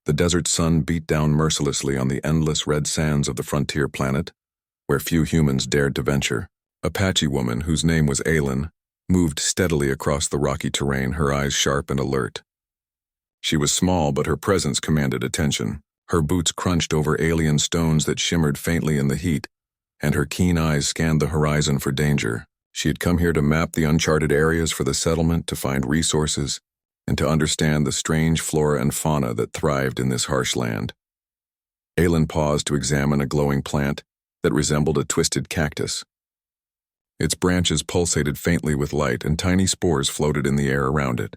The desert sun beat down mercilessly on the endless red sands of the frontier planet, where few humans dared to venture. Apache woman, whose name was Aylin, moved steadily across the rocky terrain, her eyes sharp and alert. She was small, but her presence commanded attention. Her boots crunched over alien stones that shimmered faintly in the heat, and her keen eyes scanned the horizon for danger. She had come here to map the uncharted areas for the settlement, to find resources, and to understand the strange flora and fauna that thrived in this harsh land. Aylin paused to examine a glowing plant that resembled a twisted cactus. Its branches pulsated faintly with light, and tiny spores floated in the air around it.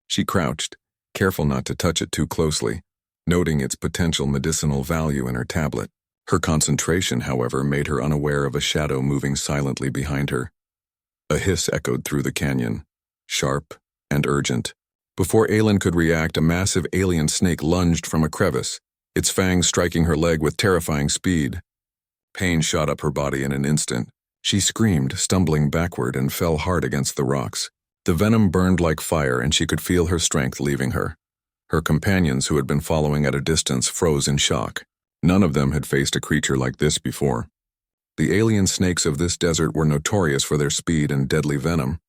She crouched, careful not to touch it too closely, noting its potential medicinal value in her tablet. Her concentration, however, made her unaware of a shadow moving silently behind her. A hiss echoed through the canyon, sharp and urgent. Before Aylin could react, a massive alien snake lunged from a crevice, its fangs striking her leg with terrifying speed. Pain shot up her body in an instant. She screamed, stumbling backward, and fell hard against the rocks. The venom burned like fire, and she could feel her strength leaving her. Her companions, who had been following at a distance, froze in shock. None of them had faced a creature like this before. The alien snakes of this desert were notorious for their speed and deadly venom,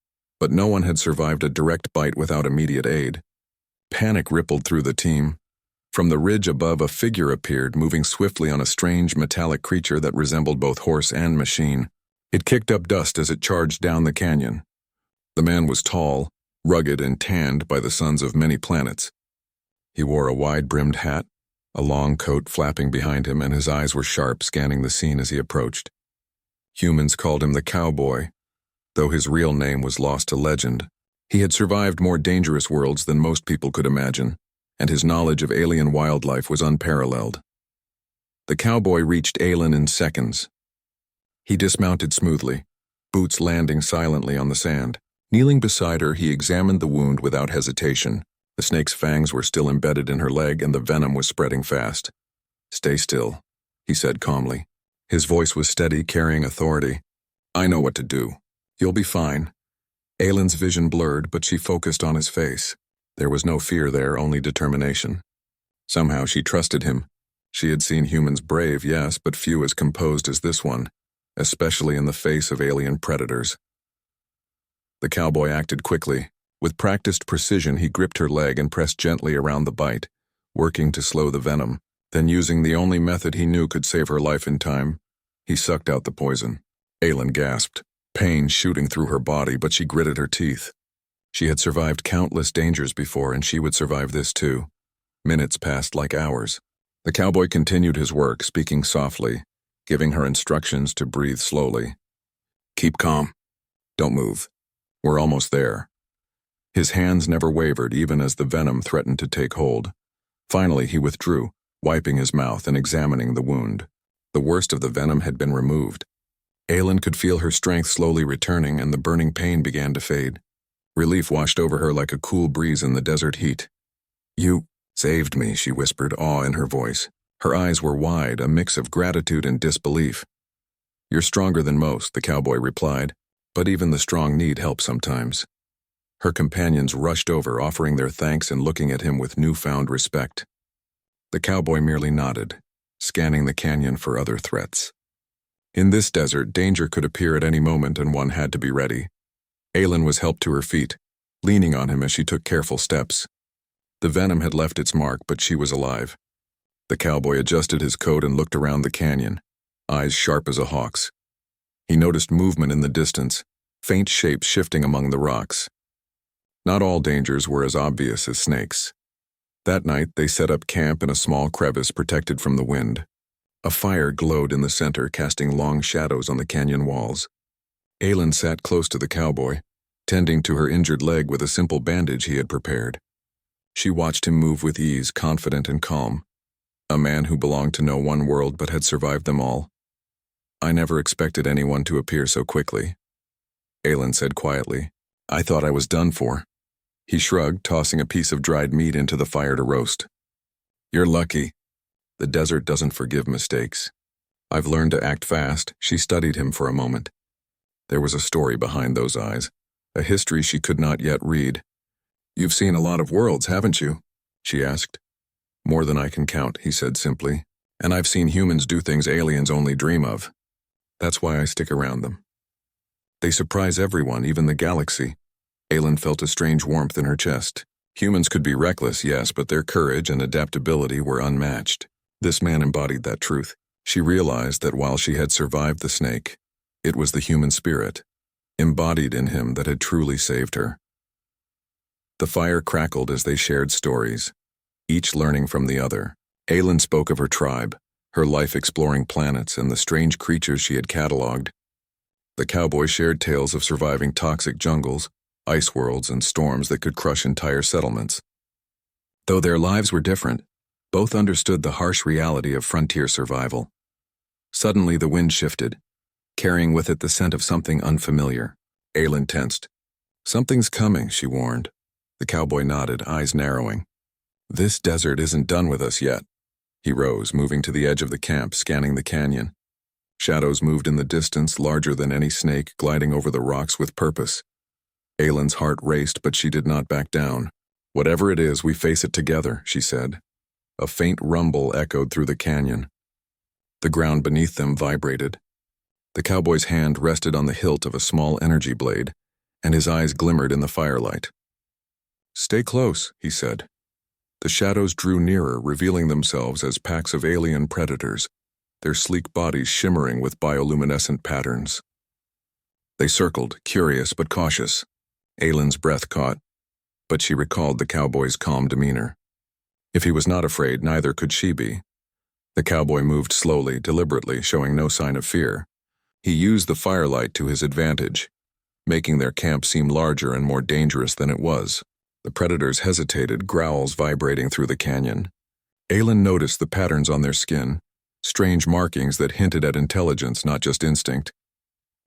but no one had survived a direct bite without immediate aid. Panic rippled through the team. From the ridge above, a figure appeared, moving swiftly on a strange metallic creature that resembled both horse and machine. It kicked up dust as it charged down the canyon. The man was tall, rugged, and tanned by the suns of many planets. He wore a wide-brimmed hat, a long coat flapping behind him, and his eyes were sharp, scanning the scene as he approached. Humans called him the Cowboy, though his real name was lost to legend. He had survived more dangerous worlds than most people could imagine, and his knowledge of alien wildlife was unparalleled. The Cowboy reached Aylin in seconds. He dismounted smoothly, boots landing silently on the sand. Kneeling beside her, he examined the wound without hesitation. The snake's fangs were still embedded in her leg, and the venom was spreading fast. "Stay still," he said calmly. His voice was steady, carrying authority. "I know what to do. You'll be fine." Aylin's vision blurred, but she focused on his face. There was no fear there, only determination. Somehow she trusted him. She had seen humans brave, yes, but few as composed as this one, especially in the face of alien predators. The Cowboy acted quickly. With practiced precision, he gripped her leg and pressed gently around the bite, working to slow the venom. Then, using the only method he knew could save her life in time, he sucked out the poison. Aylin gasped, pain shooting through her body, but she gritted her teeth. She had survived countless dangers before, and she would survive this too. Minutes passed like hours. The Cowboy continued his work, speaking softly, giving her instructions to breathe slowly. "Keep calm. Don't move. We're almost there." His hands never wavered, even as the venom threatened to take hold. Finally, he withdrew, wiping his mouth and examining the wound. The worst of the venom had been removed. Aylin could feel her strength slowly returning, and the burning pain began to fade. Relief washed over her like a cool breeze in the desert heat. "You saved me," she whispered, awe in her voice. Her eyes were wide, a mix of gratitude and disbelief. "You're stronger than most," the Cowboy replied, "but even the strong need help sometimes." Her companions rushed over, offering their thanks and looking at him with newfound respect. The Cowboy merely nodded, scanning the canyon for other threats. In this desert, danger could appear at any moment, and one had to be ready. Aylin was helped to her feet, leaning on him as she took careful steps. The venom had left its mark, but she was alive. The Cowboy adjusted his coat and looked around the canyon, eyes sharp as a hawk's. He noticed movement in the distance, faint shapes shifting among the rocks. Not all dangers were as obvious as snakes. That night, they set up camp in a small crevice protected from the wind. A fire glowed in the center, casting long shadows on the canyon walls. Aylin sat close to the Cowboy, tending to her injured leg with a simple bandage he had prepared. She watched him move with ease, confident and calm. A man who belonged to no one world but had survived them all. "I never expected anyone to appear so quickly," Aylin said quietly. "I thought I was done for." He shrugged, tossing a piece of dried meat into the fire to roast. "You're lucky. The desert doesn't forgive mistakes. I've learned to act fast." She studied him for a moment. There was a story behind those eyes, a history she could not yet read. "You've seen a lot of worlds, haven't you?" she asked. More than I can count, he said simply. And I've seen humans do things aliens only dream of. That's why I stick around them. They surprise everyone, even the galaxy. Aylin felt a strange warmth in her chest. Humans could be reckless, yes, but their courage and adaptability were unmatched. This man embodied that truth. She realized that while she had survived the snake, it was the human spirit, embodied in him, that had truly saved her. The fire crackled as they shared stories, each learning from the other. Aylin spoke of her tribe, her life exploring planets, and the strange creatures she had catalogued. The cowboy shared tales of surviving toxic jungles, ice worlds, and storms that could crush entire settlements. Though their lives were different, both understood the harsh reality of frontier survival. Suddenly the wind shifted, carrying with it the scent of something unfamiliar. Aylin tensed. "Something's coming," she warned. The cowboy nodded, eyes narrowing. "This desert isn't done with us yet." He rose, moving to the edge of the camp, scanning the canyon. Shadows moved in the distance, larger than any snake, gliding over the rocks with purpose. Aylin's heart raced, but she did not back down. "Whatever it is, we face it together," she said. A faint rumble echoed through the canyon. The ground beneath them vibrated. The cowboy's hand rested on the hilt of a small energy blade, and his eyes glimmered in the firelight. "Stay close," he said. The shadows drew nearer, revealing themselves as packs of alien predators, their sleek bodies shimmering with bioluminescent patterns. They circled, curious but cautious. Aylin's breath caught, but she recalled the cowboy's calm demeanor. If he was not afraid, neither could she be. The cowboy moved slowly, deliberately, showing no sign of fear. He used the firelight to his advantage, making their camp seem larger and more dangerous than it was. The predators hesitated, growls vibrating through the canyon. Aylin noticed the patterns on their skin, strange markings that hinted at intelligence, not just instinct.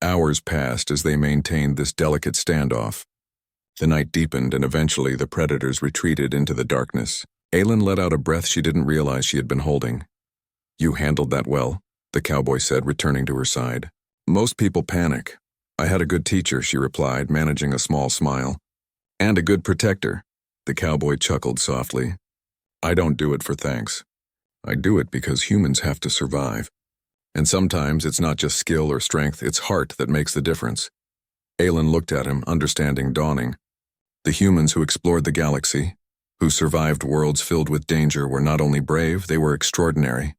Hours passed as they maintained this delicate standoff. The night deepened, and eventually the predators retreated into the darkness. Aylin let out a breath she didn't realize she had been holding. "You handled that well," the cowboy said, returning to her side. "Most people panic. I had a good teacher," she replied, managing a small smile. "And a good protector." The cowboy chuckled softly. "I don't do it for thanks. I do it because humans have to survive. And sometimes it's not just skill or strength, it's heart that makes the difference." Aylin looked at him, understanding dawning. The humans who explored the galaxy, who survived worlds filled with danger, were not only brave, they were extraordinary.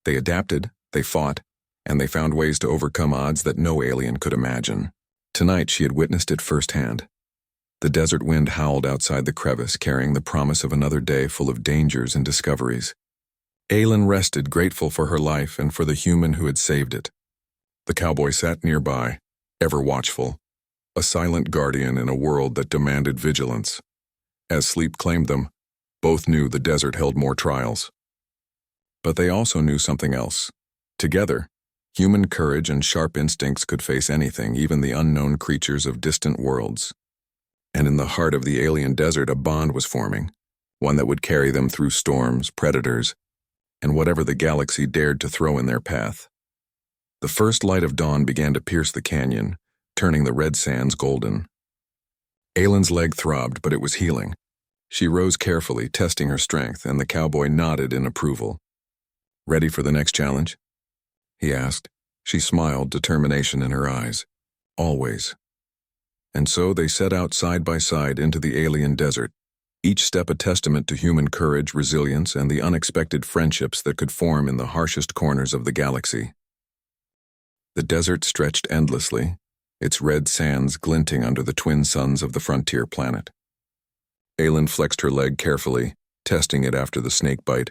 They adapted, they fought, and they found ways to overcome odds that no alien could imagine. Tonight she had witnessed it firsthand. The desert wind howled outside the crevice, carrying the promise of another day full of dangers and discoveries. Aylin rested, grateful for her life and for the human who had saved it. The cowboy sat nearby, ever watchful, a silent guardian in a world that demanded vigilance. As sleep claimed them, both knew the desert held more trials. But they also knew something else. Together, human courage and sharp instincts could face anything, even the unknown creatures of distant worlds. And in the heart of the alien desert, a bond was forming, one that would carry them through storms, predators, and whatever the galaxy dared to throw in their path. The first light of dawn began to pierce the canyon, turning the red sands golden. Aylin's leg throbbed, but it was healing. She rose carefully, testing her strength, and the cowboy nodded in approval. "Ready for the next challenge?" he asked. She smiled, determination in her eyes. "Always." And so they set out side by side into the alien desert, each step a testament to human courage, resilience, and the unexpected friendships that could form in the harshest corners of the galaxy. The desert stretched endlessly, its red sands glinting under the twin suns of the frontier planet. Aylin flexed her leg carefully, testing it after the snake bite.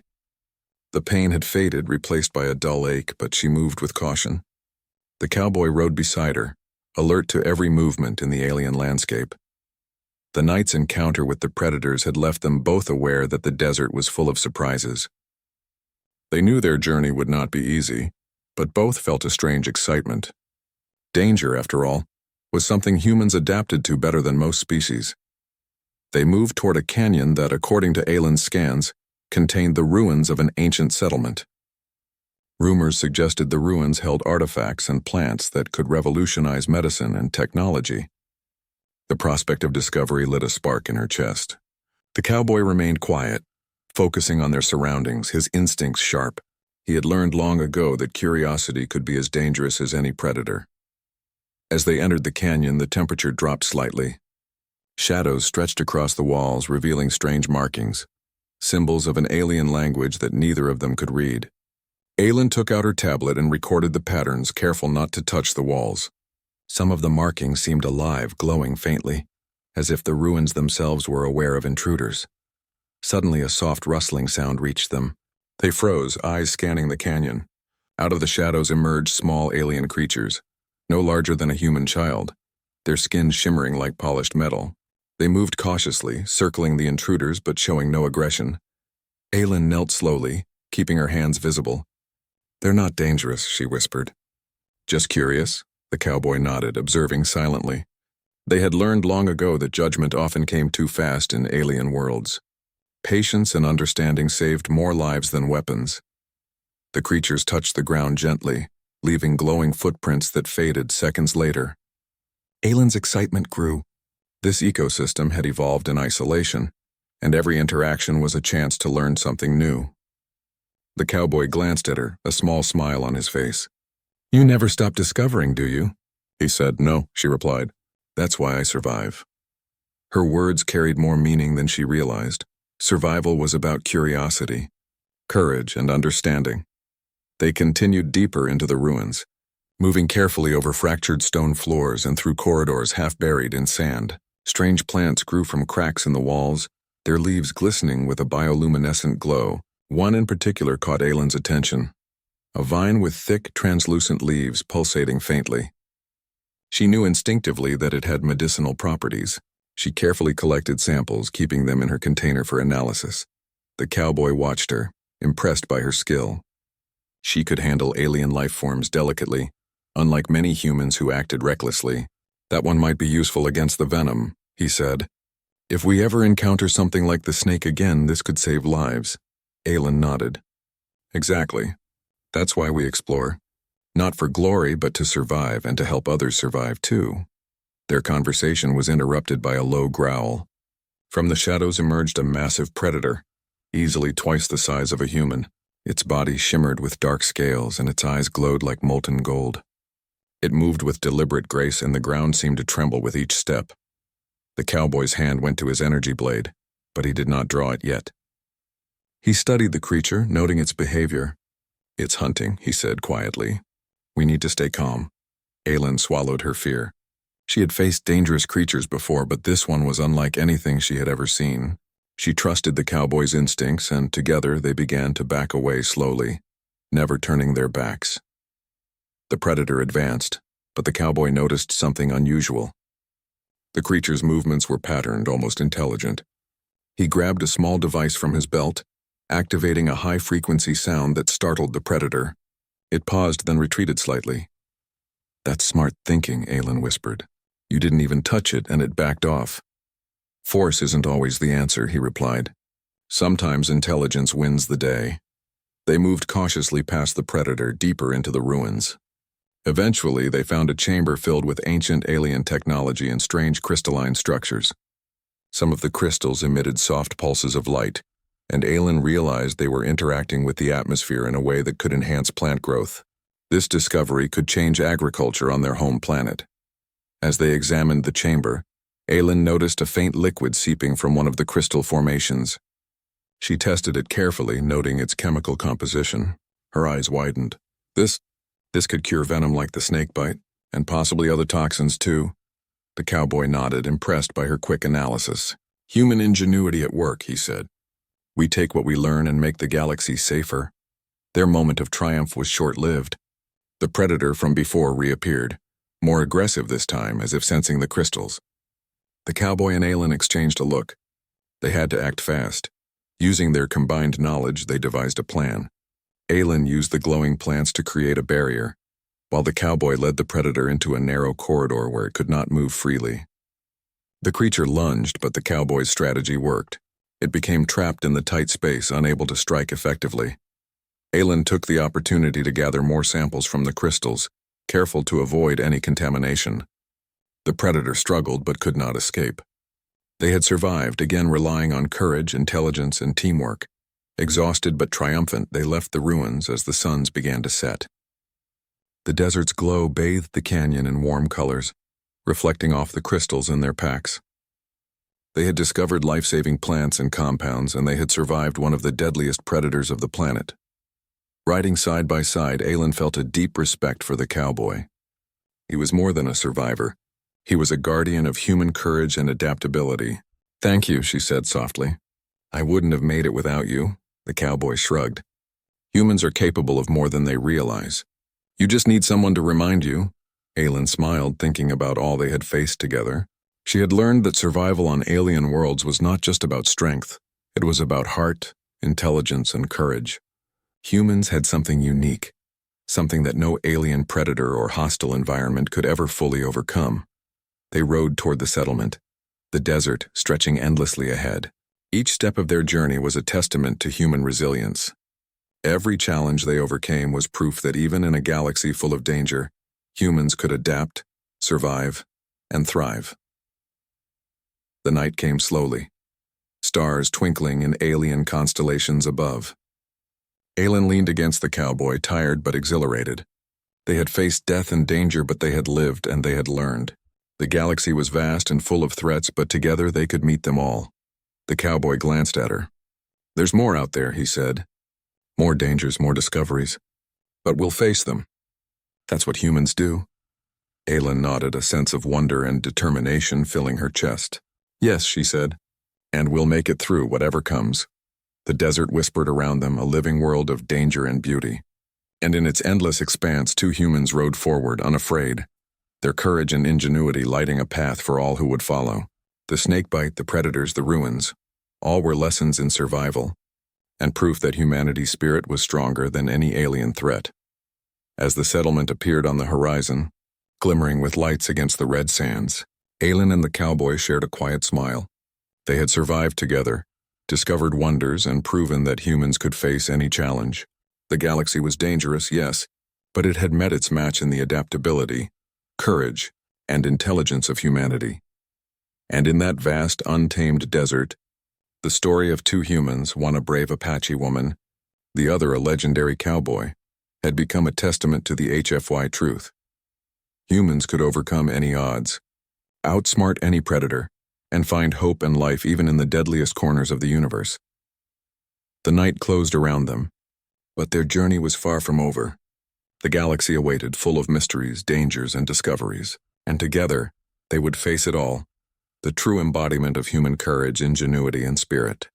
The pain had faded, replaced by a dull ache, but she moved with caution. The cowboy rode beside her, alert to every movement in the alien landscape. The night's encounter with the predators had left them both aware that the desert was full of surprises. They knew their journey would not be easy, but both felt a strange excitement. Danger, after all, was something humans adapted to better than most species. They moved toward a canyon that, according to Aylin's scans, contained the ruins of an ancient settlement. Rumors suggested the ruins held artifacts and plants that could revolutionize medicine and technology. The prospect of discovery lit a spark in her chest. The cowboy remained quiet, focusing on their surroundings, his instincts sharp. He had learned long ago that curiosity could be as dangerous as any predator. As they entered the canyon, the temperature dropped slightly. Shadows stretched across the walls, revealing strange markings, symbols of an alien language that neither of them could read. Aylin took out her tablet and recorded the patterns, careful not to touch the walls. Some of the markings seemed alive, glowing faintly, as if the ruins themselves were aware of intruders. Suddenly, a soft rustling sound reached them. They froze, eyes scanning the canyon. Out of the shadows emerged small alien creatures, no larger than a human child, their skin shimmering like polished metal. They moved cautiously, circling the intruders but showing no aggression. Aylin knelt slowly, keeping her hands visible. "They're not dangerous," she whispered. "Just curious?" The cowboy nodded, observing silently. They had learned long ago that judgment often came too fast in alien worlds. Patience and understanding saved more lives than weapons. The creatures touched the ground gently, leaving glowing footprints that faded seconds later. Aylin's excitement grew. This ecosystem had evolved in isolation, and every interaction was a chance to learn something new. The cowboy glanced at her, a small smile on his face. "You never stop discovering, do you?" He said. "No," she replied. "That's why I survive." Her words carried more meaning than she realized. Survival was about curiosity, courage, and understanding. They continued deeper into the ruins, moving carefully over fractured stone floors and through corridors half buried in sand. Strange plants grew from cracks in the walls, their leaves glistening with a bioluminescent glow. One in particular caught Aylin's attention, a vine with thick, translucent leaves pulsating faintly. She knew instinctively that it had medicinal properties. She carefully collected samples, keeping them in her container for analysis. The cowboy watched her, impressed by her skill. She could handle alien life forms delicately, unlike many humans who acted recklessly. "That one might be useful against the venom," he said. "If we ever encounter something like the snake again, this could save lives." Aylin nodded. "Exactly. That's why we explore. Not for glory, but to survive and to help others survive too." Their conversation was interrupted by a low growl. From the shadows emerged a massive predator, easily twice the size of a human. Its body shimmered with dark scales and its eyes glowed like molten gold. It moved with deliberate grace and the ground seemed to tremble with each step. The cowboy's hand went to his energy blade, but he did not draw it yet. He studied the creature, noting its behavior. "It's hunting," he said quietly. "We need to stay calm." Aylin swallowed her fear. She had faced dangerous creatures before, but this one was unlike anything she had ever seen. She trusted the cowboy's instincts, and together they began to back away slowly, never turning their backs. The predator advanced, but the cowboy noticed something unusual. The creature's movements were patterned, almost intelligent. He grabbed a small device from his belt, activating a high-frequency sound that startled the predator. It paused, then retreated slightly. "That's smart thinking," Aylin whispered. "You didn't even touch it, and it backed off." "Force isn't always the answer," he replied. "Sometimes intelligence wins the day." They moved cautiously past the predator, deeper into the ruins. Eventually, they found a chamber filled with ancient alien technology and strange crystalline structures. Some of the crystals emitted soft pulses of light, and Aylin realized they were interacting with the atmosphere in a way that could enhance plant growth. This discovery could change agriculture on their home planet. As they examined the chamber, Aylin noticed a faint liquid seeping from one of the crystal formations. She tested it carefully, noting its chemical composition. Her eyes widened. This could cure venom like the snake bite, and possibly other toxins too." The cowboy nodded, impressed by her quick analysis. "Human ingenuity at work," he said. "We take what we learn and make the galaxy safer." Their moment of triumph was short-lived. The predator from before reappeared, more aggressive this time, as if sensing the crystals. The cowboy and Aylin exchanged a look. They had to act fast. Using their combined knowledge, they devised a plan. Aylin used the glowing plants to create a barrier, while the cowboy led the predator into a narrow corridor where it could not move freely. The creature lunged, but the cowboy's strategy worked. It became trapped in the tight space, unable to strike effectively. Aylin took the opportunity to gather more samples from the crystals, careful to avoid any contamination. The predator struggled but could not escape. They had survived, again relying on courage, intelligence, and teamwork. Exhausted but triumphant, they left the ruins as the suns began to set. The desert's glow bathed the canyon in warm colors, reflecting off the crystals in their packs. They had discovered life-saving plants and compounds, and they had survived one of the deadliest predators of the planet. Riding side by side, Aelin felt a deep respect for the cowboy. He was more than a survivor. He was a guardian of human courage and adaptability. "Thank you," she said softly. "I wouldn't have made it without you." The cowboy shrugged. "Humans are capable of more than they realize. You just need someone to remind you." Aelin smiled, thinking about all they had faced together. She had learned that survival on alien worlds was not just about strength. It was about heart, intelligence, and courage. Humans had something unique, something that no alien predator or hostile environment could ever fully overcome. They rode toward the settlement, the desert stretching endlessly ahead. Each step of their journey was a testament to human resilience. Every challenge they overcame was proof that even in a galaxy full of danger, humans could adapt, survive, and thrive. The night came slowly, stars twinkling in alien constellations above. Aelin leaned against the cowboy, tired but exhilarated. They had faced death and danger, but they had lived and they had learned. The galaxy was vast and full of threats, but together they could meet them all. The cowboy glanced at her. "There's more out there," he said. "More dangers, more discoveries. But we'll face them. That's what humans do." Aelin nodded, a sense of wonder and determination filling her chest. "Yes," she said, "and we'll make it through whatever comes." The desert whispered around them, a living world of danger and beauty. And in its endless expanse, two humans rode forward, unafraid, their courage and ingenuity lighting a path for all who would follow. The snakebite, the predators, the ruins, all were lessons in survival, and proof that humanity's spirit was stronger than any alien threat. As the settlement appeared on the horizon, glimmering with lights against the red sands, Aelin and the cowboy shared a quiet smile. They had survived together, discovered wonders, and proven that humans could face any challenge. The galaxy was dangerous, yes, but it had met its match in the adaptability, courage, and intelligence of humanity. And in that vast, untamed desert, the story of two humans, one a brave Apache woman, the other a legendary cowboy, had become a testament to the HFY truth. Humans could overcome any odds, outsmart any predator, and find hope and life even in the deadliest corners of the universe. The night closed around them, but their journey was far from over. The galaxy awaited, full of mysteries, dangers, and discoveries, and together they would face it all, the true embodiment of human courage, ingenuity, and spirit.